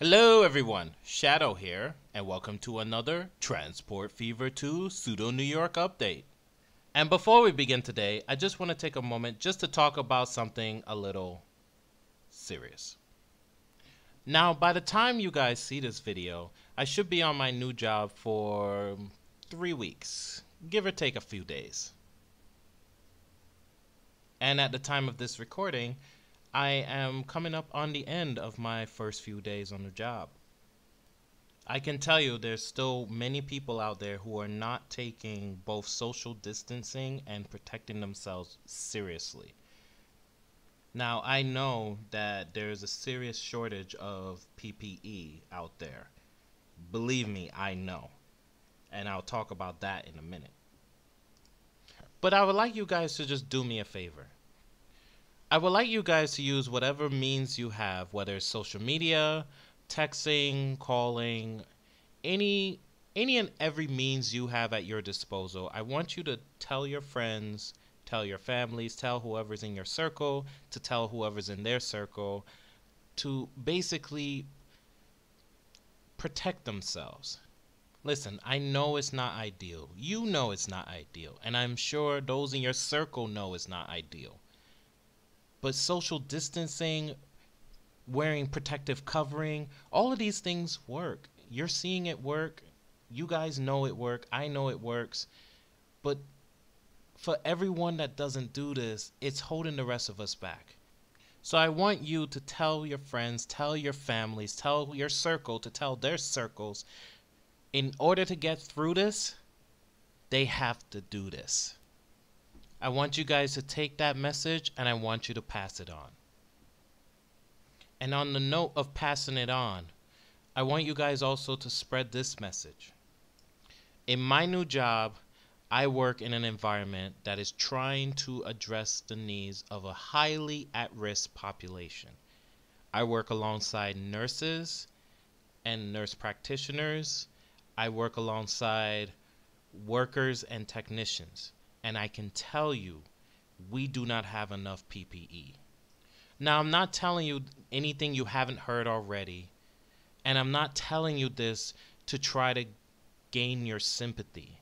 Hello everyone, Shadow here, and welcome to another Transport Fever 2 Pseudo New York update. And before we begin today, I just want to take a moment just to talk about something a little serious. Now, by the time you guys see this video, I should be on my new job for 3 weeks, give or take a few days. And at the time of this recording, I am coming up on the end of my first few days on the job. I can tell you there's still many people out there who are not taking both social distancing and protecting themselves seriously. Now, I know that there's a serious shortage of PPE out there. Believe me, I know. And I'll talk about that in a minute. But I would like you guys to just do me a favor. I would like you guys to use whatever means you have, whether it's social media, texting, calling, any and every means you have at your disposal. I want you to tell your friends, tell your families, tell whoever's in your circle, to tell whoever's in their circle, to basically protect themselves. Listen, I know it's not ideal. You know it's not ideal. And I'm sure those in your circle know it's not ideal. But social distancing, wearing protective covering, all of these things work. You're seeing it work. You guys know it works. I know it works. But for everyone that doesn't do this, it's holding the rest of us back. So I want you to tell your friends, tell your families, tell your circle to tell their circles. In order to get through this, they have to do this. I want you guys to take that message and I want you to pass it on. And on the note of passing it on, I want you guys also to spread this message. In my new job, I work in an environment that is trying to address the needs of a highly at-risk population. I work alongside nurses and nurse practitioners. I work alongside workers and technicians. And I can tell you, we do not have enough PPE. Now, I'm not telling you anything you haven't heard already. And I'm not telling you this to try to gain your sympathy.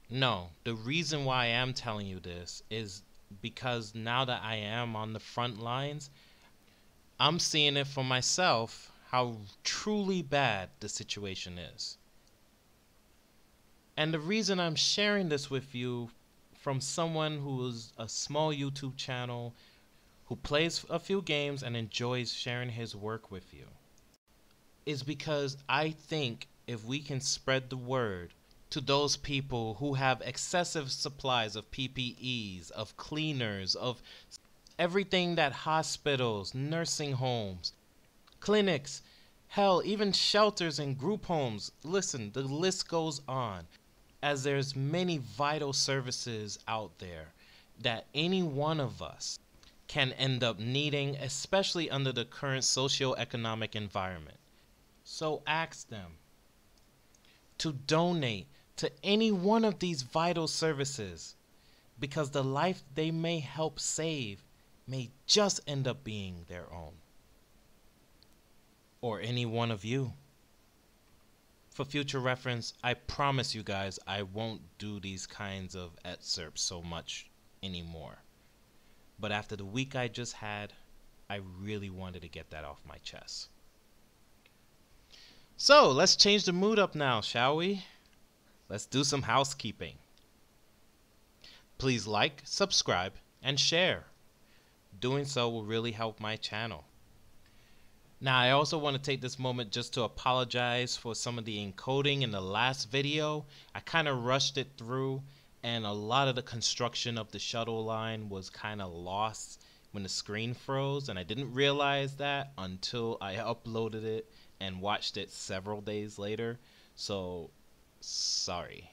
No, the reason why I am telling you this is because now that I am on the front lines, I'm seeing it for myself how truly bad the situation is. And the reason I'm sharing this with you from someone who's a small YouTube channel, who plays a few games and enjoys sharing his work with you, is because I think if we can spread the word to those people who have excessive supplies of PPEs, of cleaners, of everything that hospitals, nursing homes, clinics, hell, even shelters and group homes, listen, the list goes on. As there's many vital services out there that any one of us can end up needing, especially under the current socio-economic environment. So ask them to donate to any one of these vital services, because the life they may help save may just end up being their own. Or any one of you. For future reference, I promise you guys I won't do these kinds of excerpts so much anymore. But after the week I just had, I really wanted to get that off my chest. So let's change the mood up now, shall we? Let's do some housekeeping. Please like, subscribe, and share. Doing so will really help my channel. Now, I also want to take this moment just to apologize for some of the encoding in the last video. I kind of rushed it through, and a lot of the construction of the shuttle line was kind of lost when the screen froze, and I didn't realize that until I uploaded it and watched it several days later. So, sorry.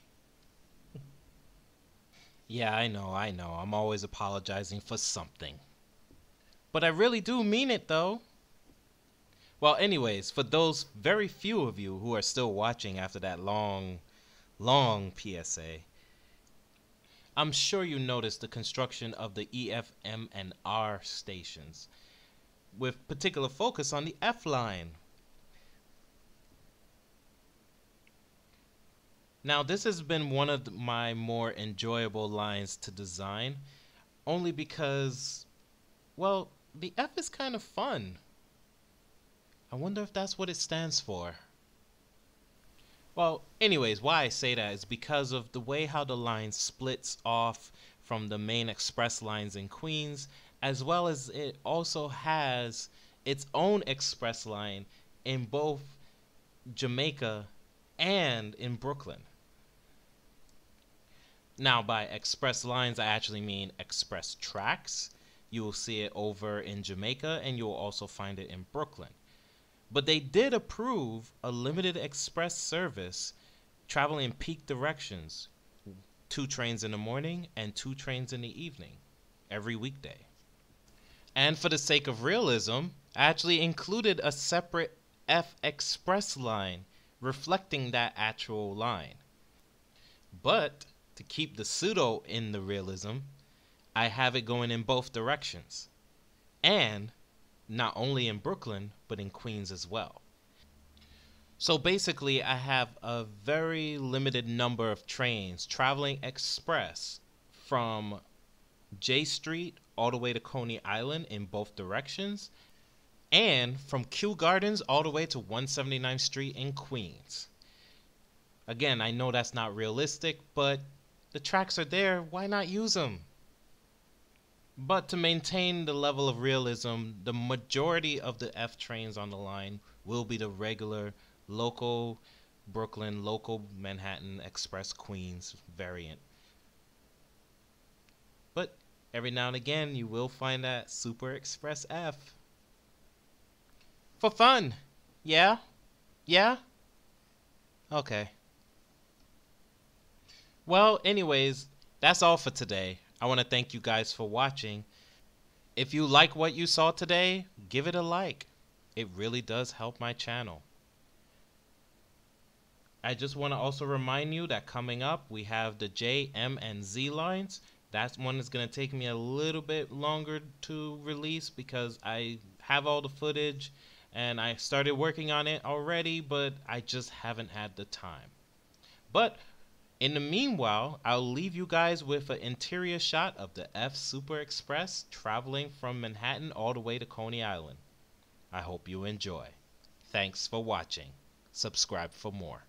Yeah, I know. I'm always apologizing for something. But I really do mean it, though. Well, anyways, for those very few of you who are still watching after that long PSA, I'm sure you noticed the construction of the EFM and R stations. with particular focus on the F line. Now, this has been one of my more enjoyable lines to design, only because, well, the F is kind of fun. I wonder if that's what it stands for. Well, anyways, why I say that is because of the way how the line splits off from the main express lines in Queens, as well as it also has its own express line in both Jamaica and in Brooklyn. Now, by express lines, I actually mean express tracks. You will see it over in Jamaica, and you will also find it in Brooklyn. But they did approve a limited express service traveling in peak directions, 2 trains in the morning and 2 trains in the evening, every weekday. And for the sake of realism, I actually included a separate F express line reflecting that actual line. But to keep the pseudo in the realism, I have it going in both directions. And not only in Brooklyn, but in Queens as well. So basically, I have a very limited number of trains traveling express from J Street all the way to Coney Island in both directions, and from Kew Gardens all the way to 179th Street in Queens. Again, I know that's not realistic, but the tracks are there, why not use them? But to maintain the level of realism, the majority of the F trains on the line will be the regular local Brooklyn, local Manhattan, Express Queens variant. But every now and again, you will find that Super Express F. For fun. Yeah? Yeah? Okay. Well, anyways, that's all for today. I want to thank you guys for watching. If you like what you saw today, give it a like. It really does help my channel. I just want to also remind you that coming up, we have the J, M, and Z lines. That one is going to take me a little bit longer to release because I have all the footage and I started working on it already, but I just haven't had the time. But in the meanwhile, I'll leave you guys with an interior shot of the F Super Express traveling from Manhattan all the way to Coney Island. I hope you enjoy. Thanks for watching. Subscribe for more.